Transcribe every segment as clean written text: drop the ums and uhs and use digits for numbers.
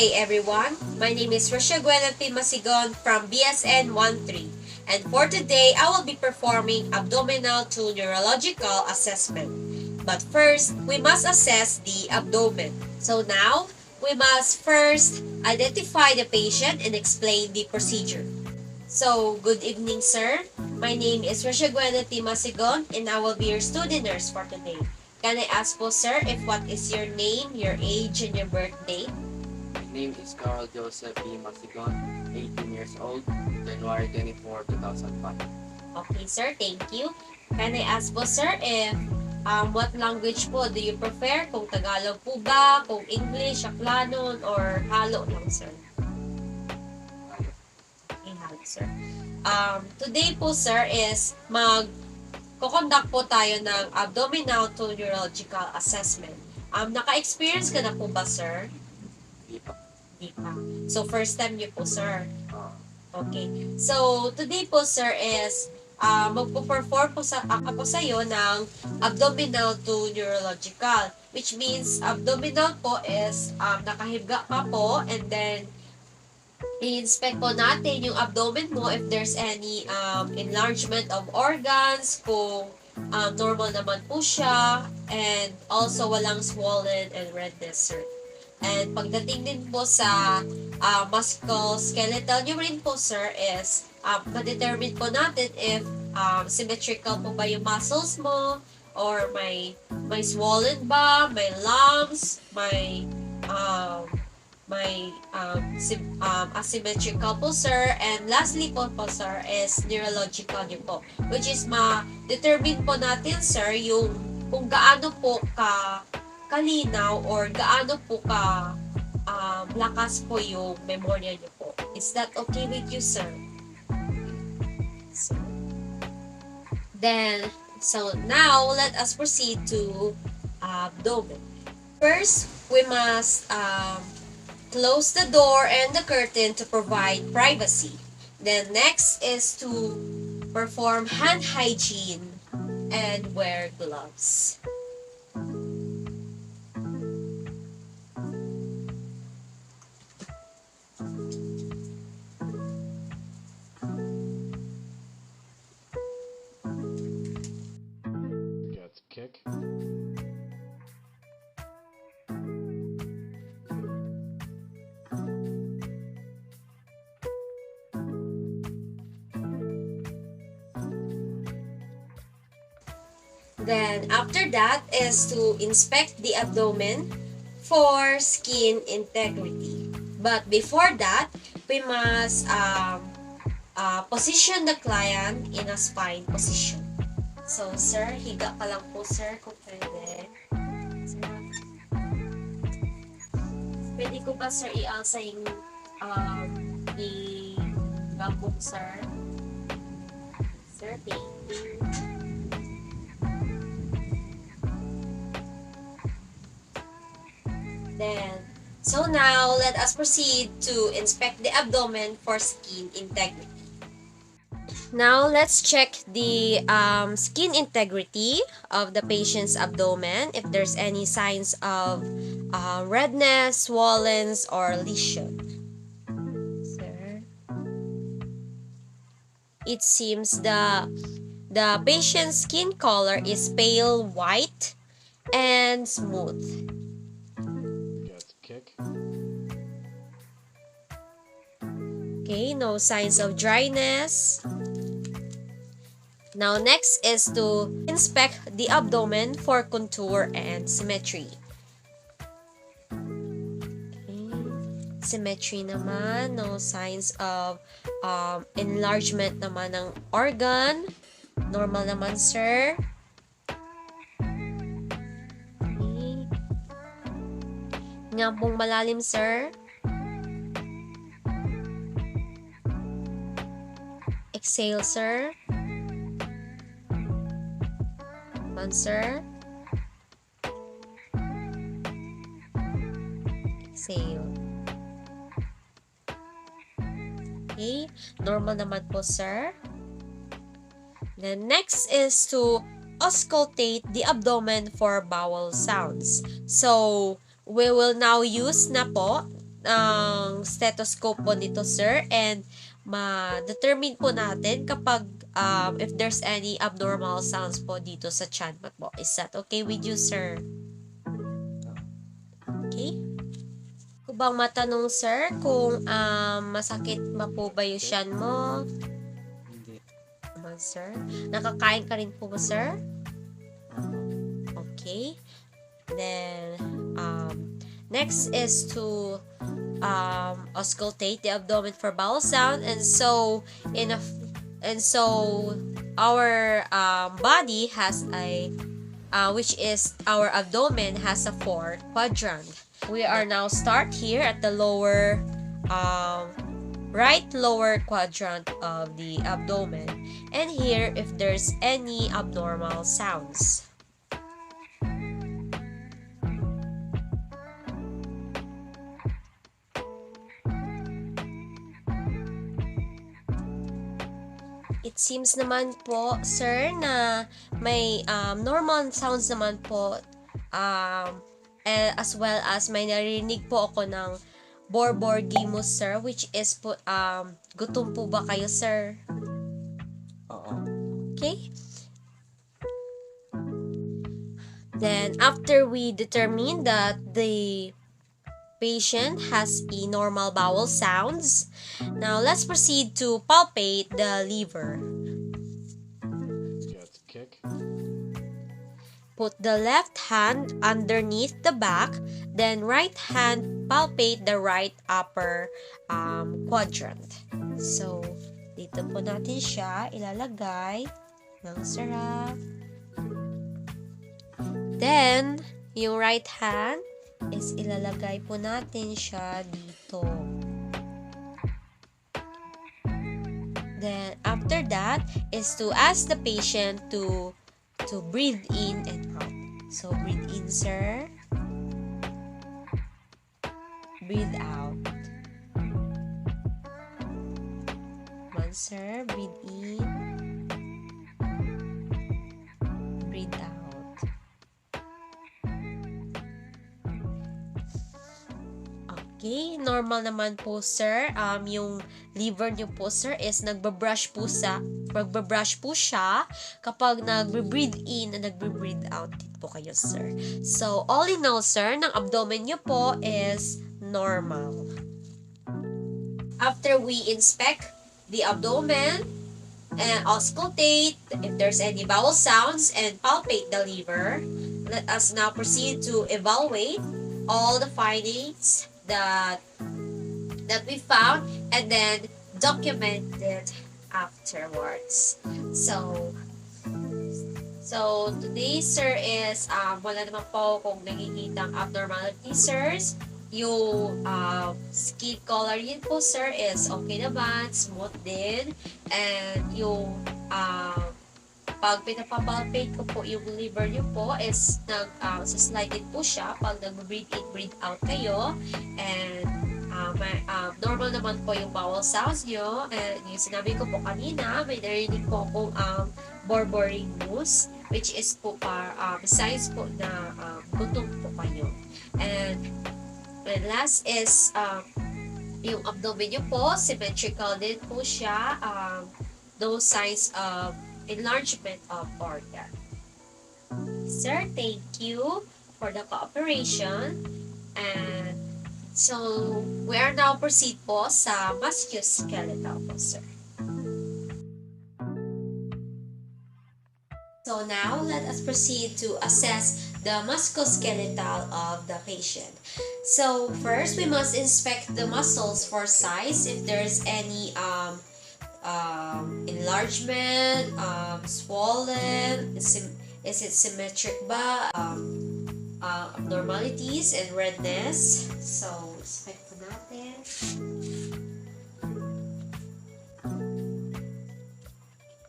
day, everyone. My name is Retdem Masigon from BSN 13, and for today, I will be performing abdominal to neurological assessment. But first, we must assess the abdomen. So now, we must first identify the patient and explain the procedure. So, good evening, sir. My name is Retdem Masigon, and I will be your student nurse for today. Can I ask po, sir, if what is your name, your age, and your birth date? My name is Carl Joseph B. Masigon, 18 years old, January 24, 2005. Okay, sir. Thank you. Can I ask po, sir, if what language po do you prefer? Kung Tagalog po ba? Kung English, Aklanon, or halo lang, sir? Okay, halo, sir. Today po, sir, is conduct po tayo ng abdominal to neurological assessment. Naka-experience ka na po ba, sir? Di pa. Di pa. So, first time niyo po, sir. Ah, Okay. So, today po, sir, is magpo-perform po ako sa iyo ng abdominal to neurological, which means abdominal po is nakahiga ka po, and then i-inspect po natin yung abdomen mo if there's any enlargement of organs, kung normal naman po siya, and also walang swollen and redness, sir. And pagdating din po sa musculoskeletal nyo rin po, sir, is ma-determine po natin if symmetrical po ba yung muscles mo, or may swollen ba, may lumps, may asymmetrical po, sir. And lastly po, sir, is neurological nyo po, which is ma-determine po natin, sir, yung kung gaano po kalinaw or gaano po lakas po yung memorya niyo po. Is that okay with you, sir? So now, let us proceed to abdomen. First, we must close the door and the curtain to provide privacy. Then next is to perform hand hygiene and wear gloves. Gets kick. Then, after that is to inspect the abdomen for skin integrity. But before that, we must position the client in a spine position. So, sir, higa ka lang po, sir, kung pwede. Pwede ko ba, sir, i-alsa yung i-gabong, sir? Sir, thank you. So now, let us proceed to inspect the abdomen for skin integrity. Now, let's check the skin integrity of the patient's abdomen, if there's any signs of redness, swollen, or lesion. Sir, it seems the patient's skin color is pale white and smooth. Gets kick. Okay, no signs of dryness. Now, next is to inspect the abdomen for contour and symmetry. Okay. Symmetry naman, no signs of enlargement naman ng organ. Normal naman, sir. Okay. Nga pong malalim, sir. Exhale, sir. Sir. Exhale. Okay. Normal naman po, sir. Then next is to auscultate the abdomen for bowel sounds. So, we will now use na po stethoscope po nito, sir, and ma-determine po natin kapag if there's any abnormal sounds po dito sa tiyan mo po. Is that okay with you, sir? Okay? Kung bang matanong, sir, kung masakit ba po ba yung tiyan mo? Hindi. Naman, sir. Nakakain ka rin po ba, sir? Okay. Then, next is to auscultate the abdomen for bowel sound, and so our body has a which is our abdomen has a 4 quadrant. We are now start here at the lower right lower quadrant of the abdomen, and here if there's any abnormal sounds. It seems naman po, sir, na may normal sounds naman po, as well as may narinig po ako ng borborygmus, sir, which is po, gutom po ba kayo, sir? Oo. Okay? Then, after we determine that the patient has a normal bowel sounds, now let's proceed to palpate the liver. Yes, kick. Put the left hand underneath the back, then right hand palpate the right upper quadrant. So, dito po natin siya ilalagay ng sarap. Then, yung right hand is ilalagay po natin siya dito. Then, after that is to ask the patient to breathe in and out. So, breathe in, sir. Breathe out. Come on, sir. Breathe in. Breathe out. Okay, normal naman po, sir. Yung liver niyo po, sir, is nagbabrush po siya kapag nagbe-breathe in and nagbe-breathe out din po kayo, sir. So, all in all, sir, ng abdomen niyo po is normal. After we inspect the abdomen and auscultate if there's any bowel sounds and palpate the liver, let us now proceed to evaluate all the findings that we found and then document it afterwards. So today, sir, is wala naman po kung nakikitang abnormalities, sirs. Yung skin color yun po, sir, is okay naman, smooth din, and yung pag pinapapalpate ko po yung liver nyo po is sa-slide din po siya pag nag-breathe in, breathe out kayo, and normal naman po yung bowel sounds nyo, and yung sinabi ko po kanina, may narinig po akong borborygmus, which is po signs po na gutom po kayo. And last is yung abdomen nyo po, symmetrical din po siya, no signs of enlargement of organ. Sir, thank you for the cooperation. And so, we are now proceed po sa musculoskeletal po, sir. So now, let us proceed to assess the musculoskeletal of the patient. So first, we must inspect the muscles for size, if there's any enlargement, swollen, is it symmetric ba, abnormalities and redness. So, inspect po natin.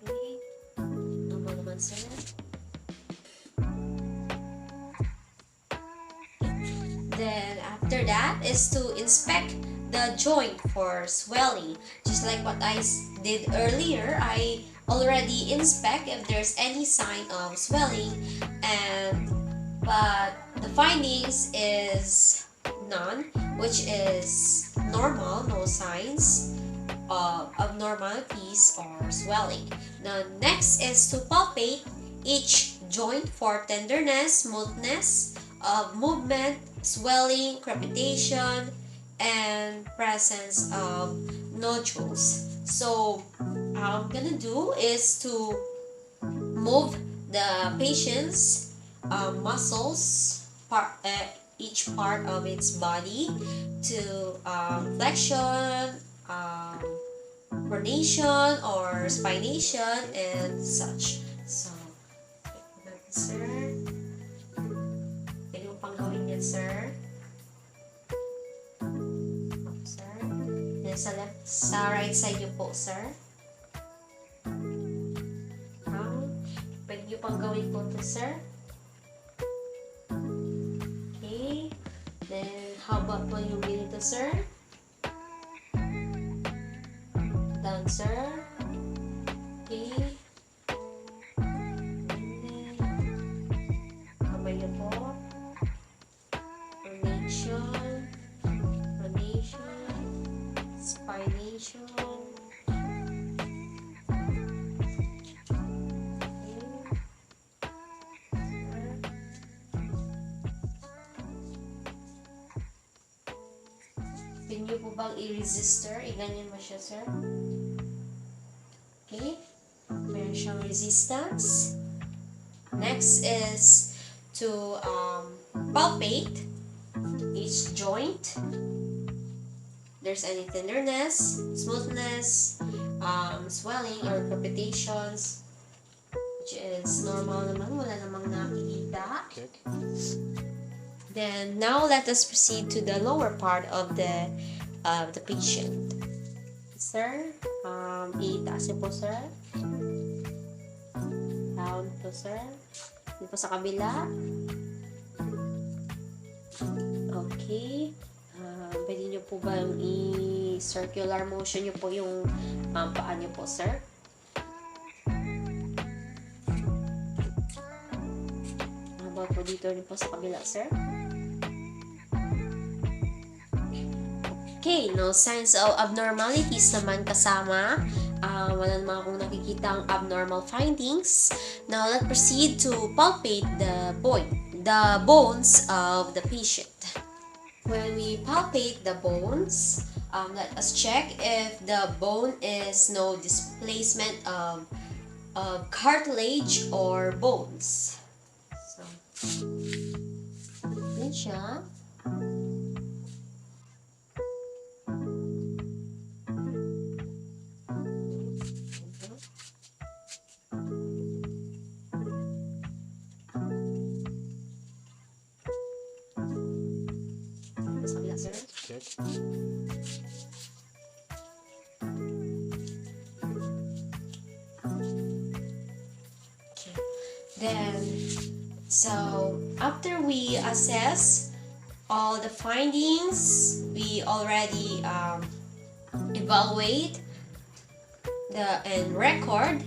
Okay. Normal naman, sir. Then, after that is to inspect the joint for swelling. Just like what I did earlier, I already inspect if there's any sign of swelling, but the findings is none, which is normal, no signs of abnormalities or swelling. Now, next is to palpate each joint for tenderness, smoothness of movement, swelling, crepitation, and presence of nodules. So, I'm gonna do is to move the patient's muscles, each part of its body to flexion, um, pronation or spination and such. So, sir, pwede mo pang gawin yan, sir. Sir, yan sa right side niyo po, sir. Pwede niyo pang gawin po to, sir. Okay. Then, how about po yung ganito, sir? Down, sir. Okay. Kamay niyo po. Pronation. Pronation. Spination. Pwede nyo po bang i-resistor? I-ganyan mo siya, sir. Okay. Meron siyang resistance. Next is to palpate each joint. There's any tenderness, smoothness, swelling, or crepitations, which is normal naman. Wala namang nakikita. Kick. Then now let us proceed to the lower part of the patient. Sir, itaas niyo po, sir. Down po, sir. Dito po sa kabila. Okay. Pwede niyo po ba yung i-circular motion niyo po yung paa niyo po, sir? How about po dito niyo po sa kabila, sir? Okay, no signs of abnormalities naman kasama. Wala naman akong nakikita ang abnormal findings. Now, let's proceed to palpate the bones of the patient. When we palpate the bones, let us check if the bone is no displacement of cartilage or bones. So, yun siya. Kick. Then, so after we assess all the findings, we already evaluate and record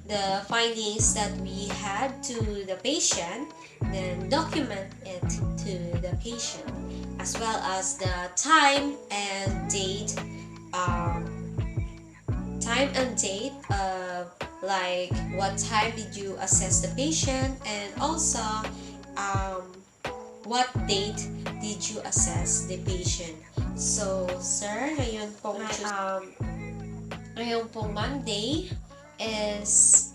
the findings that we had to the patient, then document it to the patient, as well as the time and date of like what time did you assess the patient, and also what date did you assess the patient. So, sir, ngayon pong Monday is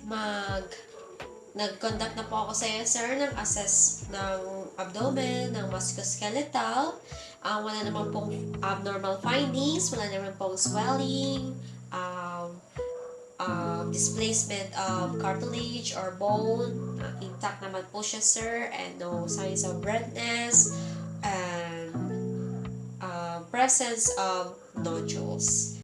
nag-conduct na po ako sa iyo, sir, ng assess ng abdomen, ng musculoskeletal. Wala naman pong abnormal findings, wala naman pong swelling, displacement of cartilage or bone. Intact naman po siya, sir, and no signs of redness and presence of nodules.